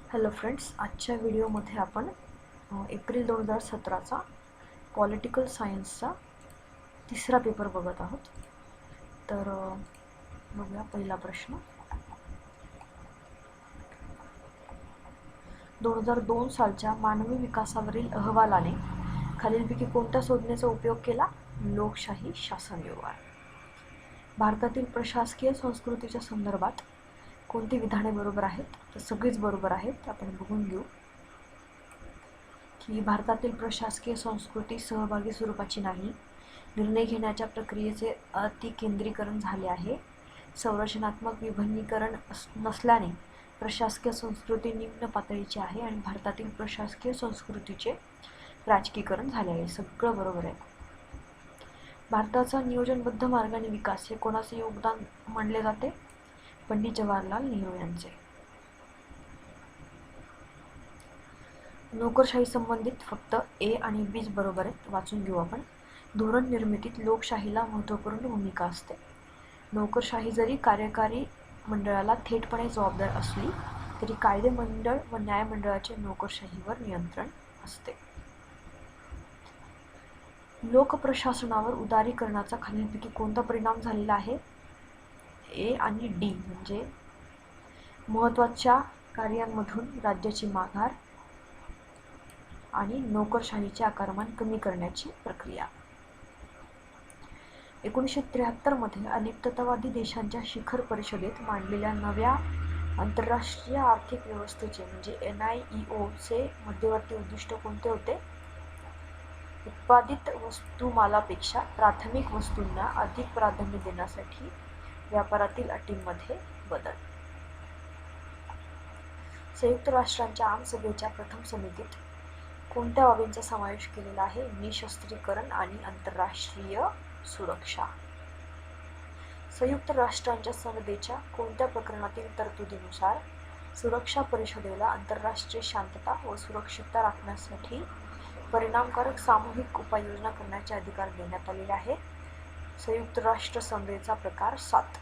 Hello friends, आजच्या व्हिडिओमध्ये आपण एप्रिल 2017चा पॉलिटिकल सायन्सचा तिसरा पेपर बघत आहोत. तर बघूया पहिला प्रश्न. 2002 सालच्या मानवी विकासावरील अहवालाने खालीलपैकी कोणत्या संज्ञेचा उपयोग केला? लोकशाही शासन व्यवहार. भारतातील प्रशासकीय संस्कृतीच्या संदर्भात कोणती विधाने बरोबर आहेत? तर सगळीच बरोबर आहेत. आपण बघून घेऊ की भारतातील प्रशासकीय संस्कृती सहभागी स्वरूपाची नाही, निर्णय घेण्याच्या प्रक्रियेचे अतिकेंद्रीकरण झाले आहे, संरचनात्मक विभिन्नीकरण नसल्याने प्रशासकीय संस्कृती निम्न पातळीची आहे आणि भारतातील प्रशासकीय संस्कृतीचे राजकीकरण झाले आहे. सगळं बरोबर आहे. भारताचा नियोजनबद्ध मार्गाने विकास हे कोणाचे योगदान मानले जाते? पंडित जवाहरलाल नेहरू यांचे. नोकरशाही संबंधित फक्त ए आणि बीच बरोबर आहेत. वाचून घेऊ आपण. धोरण निर्मितीत लोकशाहीला महत्त्वपूर्ण भूमिका असते. नोकरशाही जरी कार्यकारी मंडळाला थेटपणे जबाबदार असली तरी कायदे मंडळ व न्यायमंडळाचे नोकरशाहीवर नियंत्रण असते. लोकप्रशासनावर उदारीकरणाचा खालीलपैकी कोणता परिणाम झालेला आहे? ए आणि डी म्हणजे महत्त्वाच्या कार्यांमधून राज्याची माघार आणि नोकरशाहीचे आकारमान कमी करण्याची प्रक्रिया. 1973 मध्ये अलिप्ततावादी देशांच्या शिखर परिषदेत मांडलेल्या नव्या आंतरराष्ट्रीय आर्थिक व्यवस्थेचे म्हणजे NIEO चे मध्यवर्ती उद्दिष्ट कोणते होते? उत्पादित वस्तुमालापेक्षा प्राथमिक वस्तूंना अधिक प्राधान्य देण्यासाठी व्यापारातील अटींमध्ये बदल. संयुक्त राष्ट्रांच्या आमसभेच्या प्रथम समितीत कोणत्या बाबींचा समावेश केलेला आहे? निशस्त्रीकरण आणि आंतरराष्ट्रीय सुरक्षा. संयुक्त राष्ट्रांच्या संसदेच्या कोणत्या प्रकरणातील तरतुदीनुसार सुरक्षा परिषदेला आंतरराष्ट्रीय शांतता व सुरक्षितता राखण्यासाठी परिणामकारक सामूहिक उपाययोजना करण्याचे अधिकार देण्यात आलेले आहे? संयुक्त राष्ट्र संसदेचा प्रकार 7.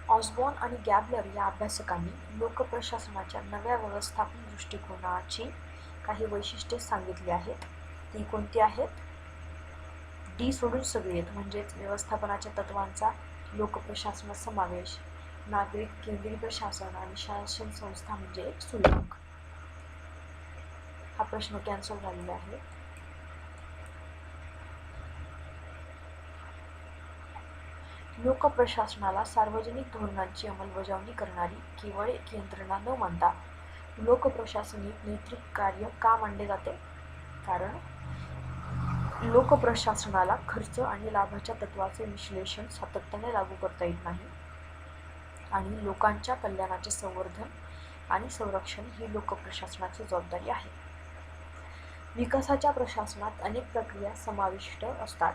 ऑसबॉर्न आणि गॅबलर या अभ्यासकांनी लोकप्रशासनाच्या नव्या व्यवस्थापन दृष्टिकोनाची काही वैशिष्ट्ये सांगितली आहेत. ती कोणती आहेत? डी सोडून सगळी आहेत. म्हणजेच व्यवस्थापनाच्या तत्वांचा लोकप्रशासनात समावेश, नागरिक केंद्रीय प्रशासन आणि शासन संस्था म्हणजे एक सुलभ. हा प्रश्न कॅन्सल झालेला आहे. लोकप्रशासनाला सार्वजनिक धोरणांची अंमलबजावणी करणारी केवळ एक यंत्रणा न मानता लोकप्रशासन हे नैतिक कार्य का मानले जाते? कारण लोकप्रशासनाला खर्च आणि लाभाच्या तत्वाचे विश्लेषण सातत्याने लागू करता येत नाही आणि लोकांच्या कल्याणाचे संवर्धन आणि संरक्षण ही लोकप्रशासनाची जबाबदारी आहे. विकासाच्या प्रशासनात अनेक प्रक्रिया समाविष्ट असतात.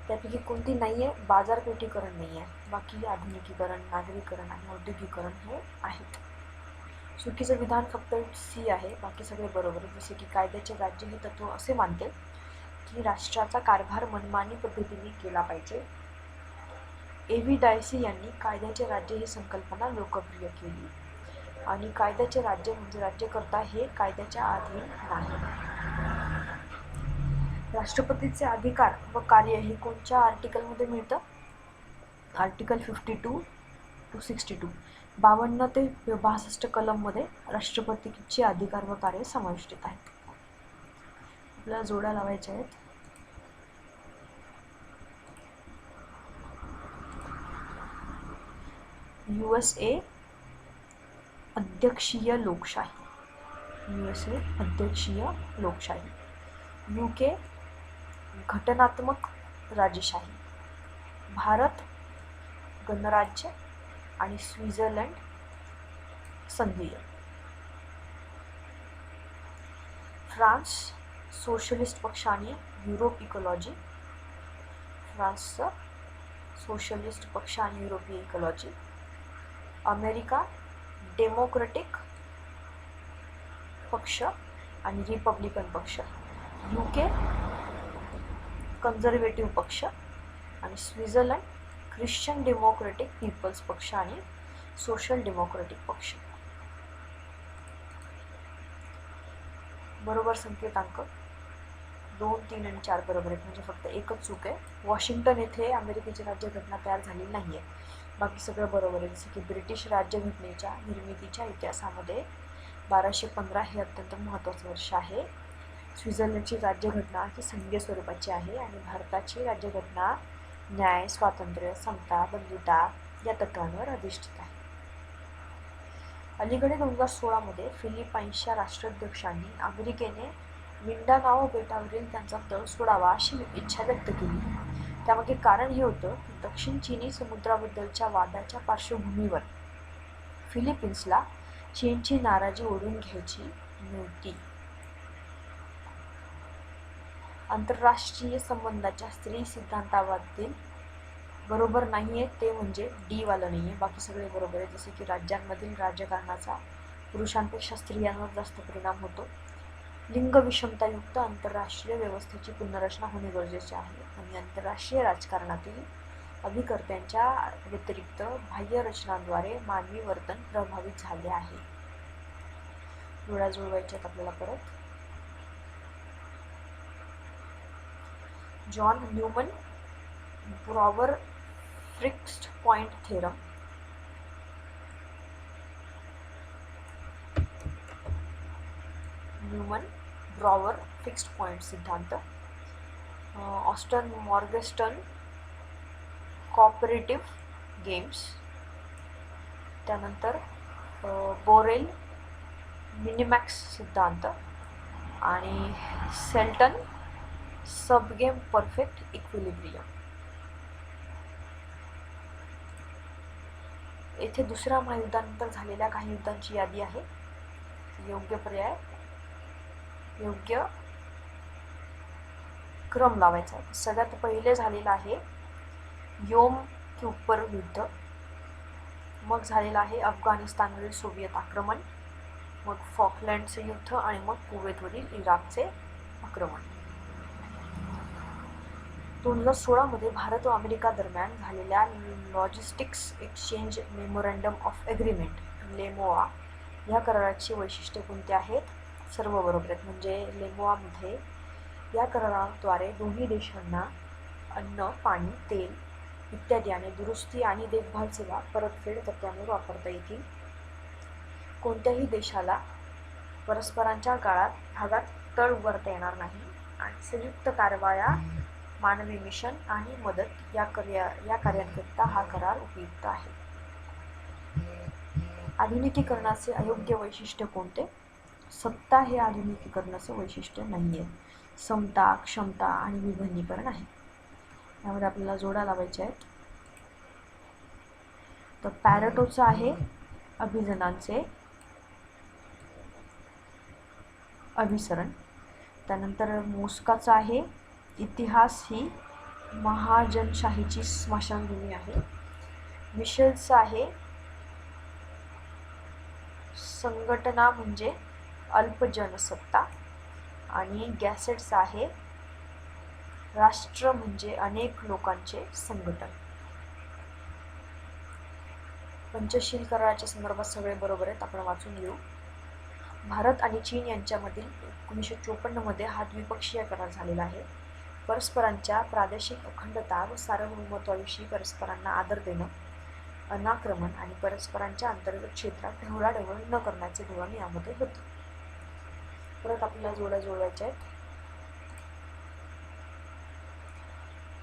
त्यापैकी कोणती नाही आहे? बाजारपेठीकरण नाही आहे. बाकी आधुनिकीकरण, नागरीकरण आणि औद्योगिकरण हे आहेत. चुकीचं विधान फक्त सी आहे. बाकी सगळे बरोबर. जसे की कायद्याचे राज्य हे तत्व असे मानते की राष्ट्राचा कारभार मनमानी पद्धतीने केला पाहिजे. A.V. डायसी यांनी कायद्याचे राज्य ही संकल्पना लोकप्रिय केली आणि कायद्याचे राज्य म्हणजे राज्यकर्ता हे कायद्याच्या अधीन नाही. राष्ट्रपतीचे अधिकार व कार्य हे कोणत्या आर्टिकलमध्ये मिळतं? Article 52 to 62. 52 ते 62 कलममध्ये राष्ट्रपतीचे अधिकार व कार्य समाविष्ट आहेत. आपल्याला जोड्या लावायच्या आहेत. USA अध्यक्षीय लोकशाही. USA अध्यक्षीय लोकशाही. UK घटनात्मक राजेशाही. भारत गणराज्य आणि स्वित्झर्लंड संघीय. फ्रान्स सोशलिस्ट पक्ष आणि युरोप इकॉलॉजी. फ्रान्सचा सोशलिस्ट पक्ष आणि युरोपीय इकॉलॉजी. अमेरिका डेमोक्रेटिक पक्ष आणि रिपब्लिकन पक्ष. UK कन्झर्वेटिव्ह पक्ष आणि स्वित्झर्लंड ख्रिश्चन डेमोक्रेटिक पीपल्स पक्ष आणि सोशल डेमोक्रेटिक पक्ष. बरोबर संकेतांक 2, 3 आणि 4 बरोबर आहेत, म्हणजे फक्त एकच चूक आहे. वॉशिंग्टन येथे अमेरिकेची राज्यघटना तयार झाली नाहीये, बाकी सगळं बरोबर आहे. जसं की ब्रिटिश राज्यघटनेच्या निर्मितीच्या इतिहासामध्ये 1215 हे अत्यंत महत्त्वाचं वर्ष आहे. स्वित्झर्लंडची राज्यघटना ही संघीय स्वरूपाची आहे आणि भारताची राज्यघटना न्याय, स्वातंत्र्य, समता, बंधुता या तत्वांवर अधिष्ठित आहे. अलीकडे 2016 मध्ये फिलिपाईन्सच्या राष्ट्राध्यक्षांनी अमेरिकेने मिंडानाओ बेटावरील त्यांचा तळ सोडावा अशी इच्छा व्यक्त केली. त्यामागे कारण हे होतं की दक्षिण चीनी समुद्राबद्दलच्या वादाच्या पार्श्वभूमीवर फिलिपिन्सला चीनची नाराजी ओढून घ्यायची नव्हती. आंतरराष्ट्रीय संबंधाच्या स्त्री सिद्धांतावातील बरोबर नाहीये ते म्हणजे डी वाला नाहीये, बाकी सगळे बरोबर आहे. जसे की राज्यांमधील राजकारणाचा पुरुषांपेक्षा स्त्रियांवर जास्त परिणाम होतो. लिंग विषमतायुक्त आंतरराष्ट्रीय व्यवस्थेची पुनर्रचना होणे गरजेचे आहे आणि आंतरराष्ट्रीय राजकारणातील अभिकर्त्यांच्या व्यतिरिक्त बाह्य रचनांद्वारे मानवी वर्तन प्रभावित झाले आहे. जोड्या जुळवायच्यात आपल्याला परत. John Neumann Brouwer fixed point theorem. Neumann Brouwer fixed point सिद्धांत. ऑस्टन मॉर्गेस्टन कॉपरेटिव्ह गेम्स. त्यानंतर बोरेल मिनिमॅक्स सिद्धांत आणि सेल्टन सबगेम परफेक्ट इक्विलिब्रियम. येथे दुसऱ्या महायुद्धानंतर झालेल्या काही युद्धांची यादी आहे. योग्य पर्याय, योग्य क्रम लावायचा आहे. सगळ्यात पहिले झालेलं आहे योम किप्पर युद्ध, मग झालेलं आहे अफगाणिस्तानवरील सोव्हिएत आक्रमण, मग फॉकलँडचे युद्ध आणि मग कुवेतवरील इराकचे आक्रमण. 2016 मध्ये भारत व अमेरिका दरम्यान झालेल्या logistics exchange memorandum of agreement LEMOA या कराराची वैशिष्ट्ये कोणती आहेत? सर्व बरोबर आहेत. म्हणजे लेमोआमध्ये या कराराद्वारे दोन्ही देशांना अन्न, पाणी, तेल इत्यादी आणि दुरुस्ती आणि देखभाल सेवा परतफेड टप्प्यावर वापरता येतील. कोणत्याही देशाला परस्परांच्या भागात तळ उभारता येणार नाही आणि संयुक्त कारवाया, मानवी मिशन आणि मदत या कार्यांकरिता हा करार उपयुक्त आहे. आधुनिकीकरणाचे अयोग्य वैशिष्ट्य कोणते? सत्ता हे आधुनिकीकरणाचे वैशिष्ट्य नाहीये. समता, क्षमता आणि विभुलीकरण आहे. यामध्ये आपल्याला जोड्या लावायच्या आहेत. तर पॅरेटोचं आहे अभिजनांचे अभिसरण. त्यानंतर मोस्काचं आहे इतिहास ही महाजनशाहीची स्मशानभूमी आहे. मिशेलचं आहे संघटना म्हणजे अल्पजनसत्ता आणि गॅसेटचं आहे राष्ट्र म्हणजे अनेक लोकांचे संघटन. पंचशील कराराच्या संदर्भात सगळे बरोबर आहेत, आपण वाचून घेऊ. भारत आणि चीन यांच्यामधील 1954 मध्ये हा द्विपक्षीय करार झालेला आहे. परस्परांच्या प्रादेशिक अखंडता व सार्वभौमत्वाविषयी परस्परांना आदर देणं, अनाक्रमण आणि परस्परांच्या अंतर्गत क्षेत्रात ढवळाढवळ न करण्याचे धोरण यामध्ये होते. परत आपल्याला जोड्या जुळवायच्या आहेत.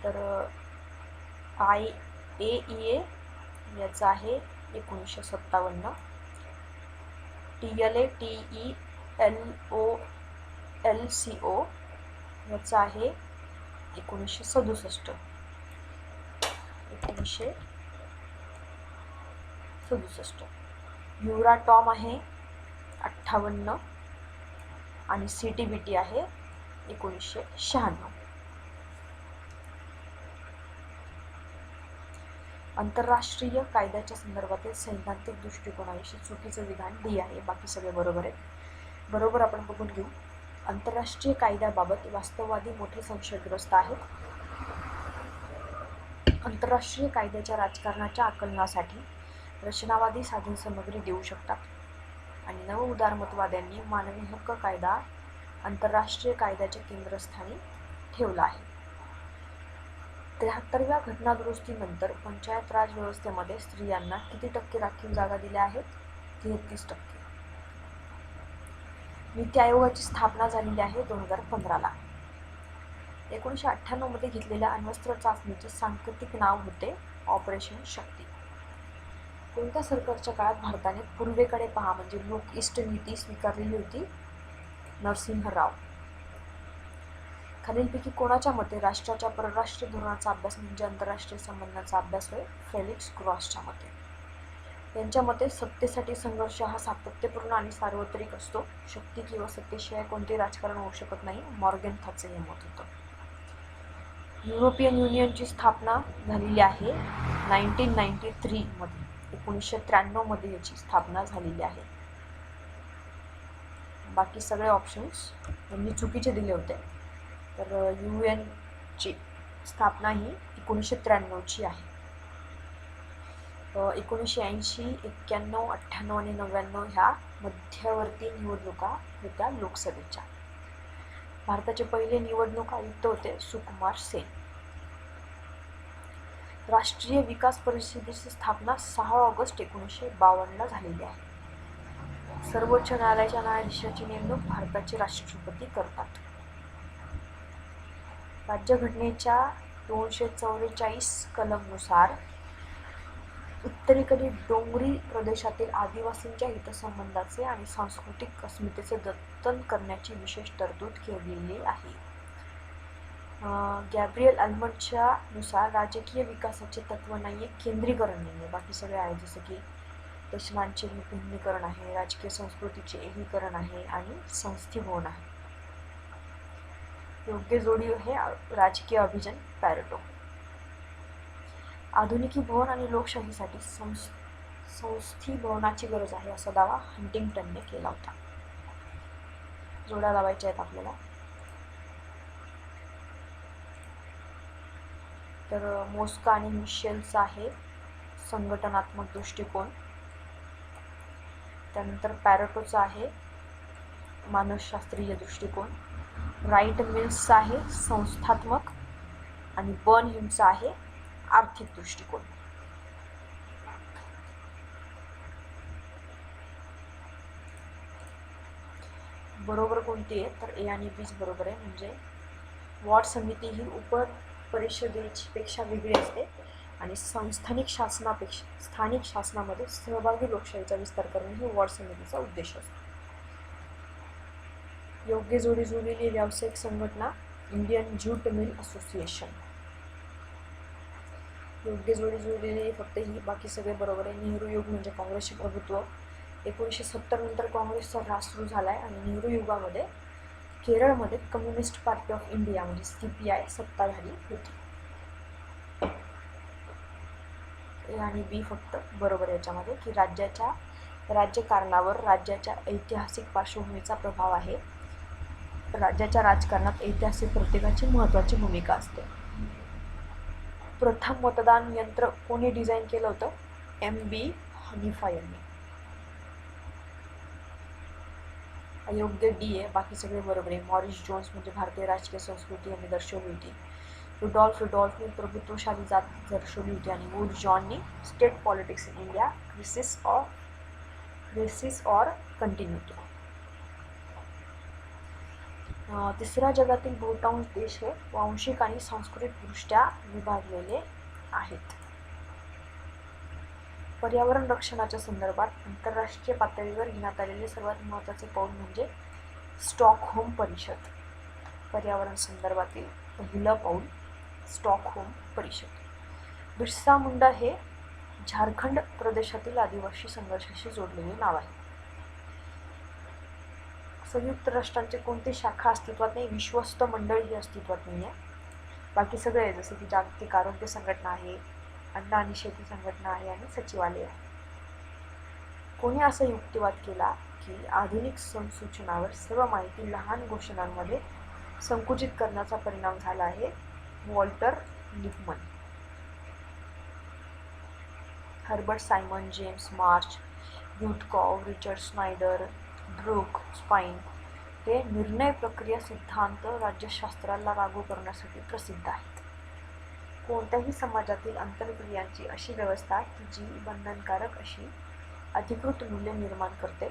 तर IAEA याचा आहे 1957, TLA TELOLCO याचा आहे 1967. युराटॉम आहे 58 आणि CTBT आहे 1996. आंतरराष्ट्रीय कायद्याच्या संदर्भातील सैद्धांतिक दृष्टिकोनाविषयी चुकीचं विधान D आहे. बाकी सगळे बरोबर आहेत. बरोबर आपण बघून घेऊ. आंतरराष्ट्रीय कायद्याबाबत वास्तववादी मोठे संशयग्रस्त आहेत. आंतरराष्ट्रीय कायद्याच्या राजकारणाच्या आकलनासाठी रचनावादी साधनसामग्री देऊ शकतात. आणि नव उदारमतवाद्यांनी मानवी हक्क कायदा आंतरराष्ट्रीय कायद्याच्या केंद्रस्थानी ठेवला आहे. 73व्या घटनादुरुस्तीनंतर पंचायत राज व्यवस्थेमध्ये स्त्रियांना किती टक्के राखीव जागा दिल्या आहेत? 33%. नीती आयोगाची स्थापना झालेली आहे 2015ला. 1998 मध्ये घेतलेल्या अण्वस्त्र चाचणीचे सांकेतिक नाव होते ऑपरेशन शक्ती. कोणत्या सरकारच्या काळात भारताने पूर्वेकडे पहा म्हणजे लुक ईस्ट नीती स्वीकारलेली होती? नरसिंह राव. खालीलपैकी कोणाच्या मते राष्ट्राच्या परराष्ट्र धोरणाचा अभ्यास म्हणजे आंतरराष्ट्रीय संबंधांचा अभ्यास होय? फेलिक्स क्रॉसच्या मते. यांच्या मते सत्तेसाठी संघर्ष हा सातत्यपूर्ण आणि सार्वत्रिक असतो. शक्ती किंवा सत्तेशिवाय कोणते राजकारण होऊ शकत नाही. मॉर्गन थाचे हे मत होतं. युरोपियन युनियनची स्थापना झालेली आहे 1993 मध्ये. 1993 मध्ये याची स्थापना झालेली आहे. बाकी सगळे ऑप्शन्स यांनी चुकीचे दिले होते. तर UN ची स्थापना ही 1993 आहे. 1980, 91, 98 आणि 99 ह्या मध्यवर्ती निवडणुका होत्या लोकसभेच्या. भारताचे पहिले निवडणूक आयुक्त होते सुकुमार सेन. राष्ट्रीय विकास परिषदेची स्थापना 6 ऑगस्ट 1952 झालेली आहे. सर्वोच्च न्यायालयाच्या न्यायाधीशाची नेमणूक भारताचे राष्ट्रपती करतात. राज्यघटनेच्या 244 कलमनुसार उत्तरेकडील डोंगरी प्रदेशातील आदिवासींच्या हितसंबंधाचे आणि सांस्कृतिक अस्मितेचे जतन करण्याची विशेष तरतूद केलेली आहे. गॅब्रियल अल्मंडच्या नुसार राजकीय विकासाचे तत्व नाहीये, केंद्रीकरण नाहीये. बाकी सगळे आहे जसं की देशांचे विभिन्नीकरण आहे, राजकीय संस्कृतीचे एकीकरण आहे आणि संस्थीभवन आहे. योग्य जोडी हे राजकीय अभिजन पॅरेटो. आधुनिकीभवन आणि लोकशाहीसाठी संस्थीभवनाची गरज आहे असा दावा हंटिंग्टनने केला होता. जोड्या लावायच्या आहेत आपल्याला. तर मोस्का आणि मिशेलचा आहे संघटनात्मक दृष्टिकोन. त्यानंतर पॅरेटोचा आहे मानसशास्त्रीय दृष्टिकोन. राईट मिल्सचा आहे संस्थात्मक आणि बर्नह्यूमचा आहे आर्थिक दृष्टिकोन. बरोबर कोणती आहे? तर ए आणि बीच बरोबर आहे. म्हणजे वॉर्ड समिती ही उपपरिषदेपेक्षा वेगळी असते आणि स्थानिक शासनामध्ये सहभागी लोकशाहीचा विस्तार करणे हे वॉर्ड समितीचा उद्देश असतो. योग्य जोडी जुळलेली व्यावसायिक संघटना इंडियन ज्यूट मिल असोसिएशन. योग्य जोडी जुळलेली फक्त ही, बाकी सगळे बरोबर आहे. नेहरू युग म्हणजे काँग्रेसचे प्रभुत्व. 1970 नंतर काँग्रेसचा ऱ्हास सुरू झालाय आणि नेहरू युगामध्ये केरळमध्ये कम्युनिस्ट पार्टी ऑफ इंडिया म्हणजे CPI सत्ता झाली होती. ए आणि बी फक्त बरोबर याच्यामध्ये की राज्यकारणावर राज्याच्या ऐतिहासिक पार्श्वभूमीचा प्रभाव आहे. राज्याच्या राजकारणात ऐतिहासिक प्रत्येकाची महत्त्वाची भूमिका असते. प्रथम मतदान यंत्र कोणी डिझाईन केलं होतं? MB हनीफा यांनी. अयोग्य डी आहे, बाकी सगळे बरोबर आहे. मॉरिस जोन्स म्हणजे भारतीय राजकीय संस्कृती यांनी दर्शवली होती. रुडॉल्फने प्रभुत्वशाली जात दर्शवली होती आणि वूड जॉननी state politics in India crisis or continuity. तिसऱ्या जगातील बहुतांश देश हे वांशिक आणि सांस्कृतिकदृष्ट्या विभागलेले आहेत. पर्यावरण रक्षणाच्या संदर्भात आंतरराष्ट्रीय पातळीवर घेण्यात आलेले सर्वात महत्त्वाचे पाऊल म्हणजे स्टॉकहोम परिषद. पर्यावरण संदर्भातील पहिलं पाऊल स्टॉकहोम परिषद. बिरसा मुंडा हे झारखंड प्रदेशातील आदिवासी संघर्षाशी जोडलेले नाव आहे. संयुक्त राष्ट्रांचे कोणती शाखा अस्तित्वात नाही? विश्वस्त मंडळ ही अस्तित्वात नाही आहे. बाकी सगळे आहे जसे की जागतिक आरोग्य संघटना आहे, अन्न आणि शेती संघटना आहे आणि सचिवालय आहे. कोणी असा युक्तिवाद केला की आधुनिक संसूचनावर सर्व माहिती लहान घोषणांमध्ये संकुचित करण्याचा परिणाम झाला आहे? Walter Lippmann. Herbert Simon, James March, युटकॉव, रिचर्ड स्नायडर, ब्रूक स्पाइन हे निर्णय प्रक्रिया सिद्धांत राज्यशास्त्राला लागू करण्यासाठी प्रसिद्ध आहेत. कोणत्याही समाजातील आंतरक्रियांची अशी व्यवस्था की जी बंधनकारक अशी अधिकृत मूल्ये निर्माण करते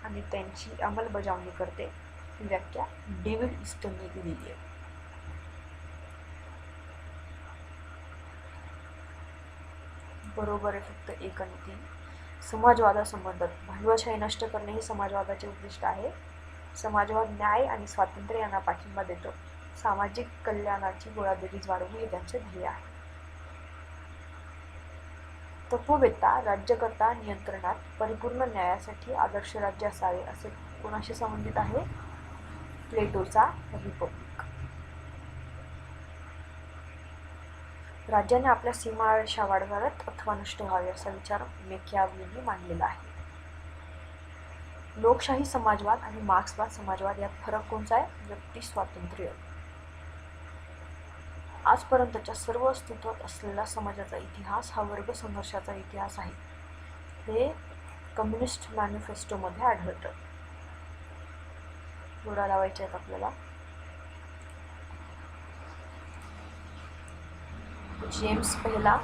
आणि त्यांची अंमलबजावणी करते ही व्याख्या डेव्हिड ईस्टनने दिलेली आहे. बरोबर आहे फक्त 1 आणि 3. समाजवादासंबंधात भांडवलशाही नष्ट करणे हे समाजवादाचे उद्दिष्ट आहे. समाजवाद न्याय आणि स्वातंत्र्य यांना पाठिंबा देतो. सामाजिक कल्याणाची गोळाबेरीज वाढवणे हे त्यांचे ध्येय आहे. तत्ववेत्ता राज्यकर्ता नियंत्रणात परिपूर्ण न्यायासाठी आदर्श राज्य असावे असे कोणाशी संबंधित आहे? प्लेटोचा रिपब्लिक. राज्याने आपल्या सीमारेषा वाढवाव्यात अथवा नष्ट व्हावे असा विचार मॅकियावेलीने मांडलेला आहे. लोकशाही समाजवाद आणि मार्क्सवाद समाजवाद यात फरक कोणता आहे? व्यक्ती स्वातंत्र्य. आजपर्यंतच्या सर्व अस्तित्वात असलेला समाजाचा इतिहास हा वर्ग संघर्षाचा इतिहास आहे. हे कम्युनिस्ट मॅनिफेस्टोमध्ये आढळतं. जोड्या लावायच्या आहेत आपल्याला. जेम्स पहिला,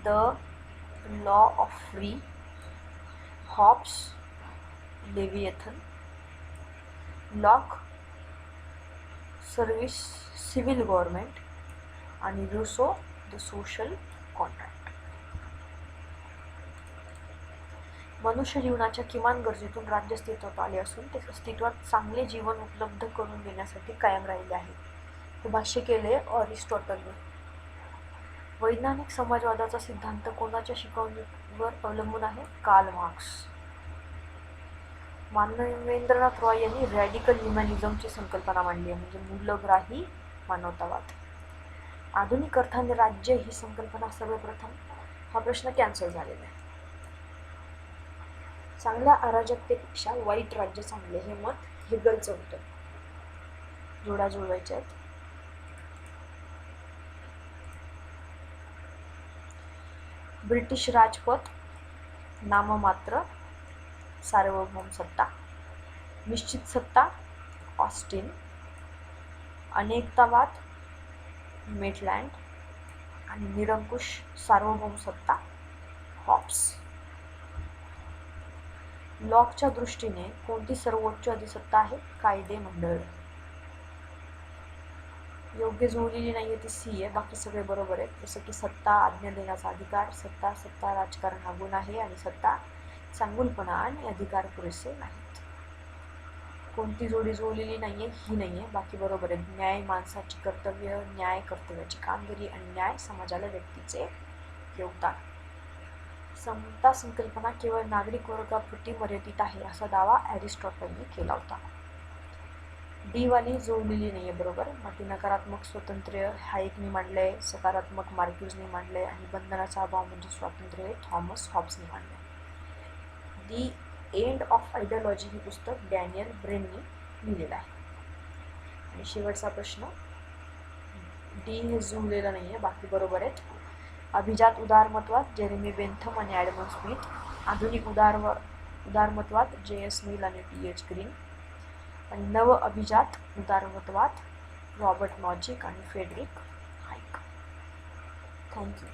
the law of free, Hobbes, Leviathan, Locke, service, civil government आणि रुसो, द सोशल कॉन्ट्रॅक्ट. मनुष्य जीवनाच्या किमान गरजेतून राज्य अस्तित्वात आले असून ते अस्तित्वात चांगले जीवन उपलब्ध करून देण्यासाठी कायम राहिले आहे. हे भाष्य केले अरिस्टॉटलने. वैज्ञानिक समाजवादाचा सिद्धांत कोणाच्या शिकवणीवर अवलंबून आहे? Karl Marx. मानवेंद्रनाथ रॉय यांनी रॅडिकल ह्युमॅनिझमची संकल्पना मांडली आहे, म्हणजे मूलग्राही मानवतावाद. आधुनिक अर्थाने राज्य ही संकल्पना सर्वप्रथम हा प्रश्न कॅन्सल झालेला आहे. चांगल्या अराजकतेपेक्षा वाईट राज्य चांगले हे मत हेगलचं होतं. जोड्या जुळवायच्या आहेत. ब्रिटिश राजपथ, नाममात्र सार्वभौम सत्ता, निश्चित सत्ता ऑस्टिन, अनेकतावाद मेटलँड आणि निरंकुश सार्वभौम सत्ता हॉब्स. लॉकच्या दृष्टीने कोणती सर्वोच्च अधिसत्ता आहे? कायदे मंडळ. योग्य जुळलेली नाहीये ती सी आहे, बाकी सगळे बरोबर आहेत. जसं की सत्ता आज्ञा देण्याचा अधिकार, सत्ता राजकारण हा गुण आहे आणि सत्ता चांगुलपणा आणि अधिकार पुरेसे नाहीत. कोणती जोडी जुळलेली नाहीये? ही नाहीये, बाकी बरोबर आहेत. न्याय माणसाची कर्तव्य, न्याय कर्तव्याची कामगिरी आणि न्याय समाजाला व्यक्तीचे योगदान. समता संकल्पना केवळ नागरिक वर्गापुरती मर्यादित आहे असा दावा अरिस्टॉटलने केला होता. डी वाली जोडलेली नाहीये बरोबर. मग ती नकारात्मक स्वातंत्र्य हायेकने मांडलंय, सकारात्मक मार्क्यूजने मांडलंय आणि बंधनाचा अभाव म्हणजे स्वातंत्र्य हे थॉमस हॉब्सने मांडलंय. दी एंड ऑफ आयडियोलॉजी हे पुस्तक डॅनियल ब्रेनने लिहिलेलं आहे. आणि शेवटचा प्रश्न डी हे जुळलेलं नाहीये, बाकी बरोबर आहेत. अभिजात उदारमतवाद जेरेमी बेंथम आणि ॲडम स्मिथ, आधुनिक उदारमतवाद जे.एस. मिल आणि टी.एच. ग्रीन आणि नव अभिजात उदारमतवाद रॉबर्ट नॉजिक आणि फ्रेडरिक हायक. थँक्यू.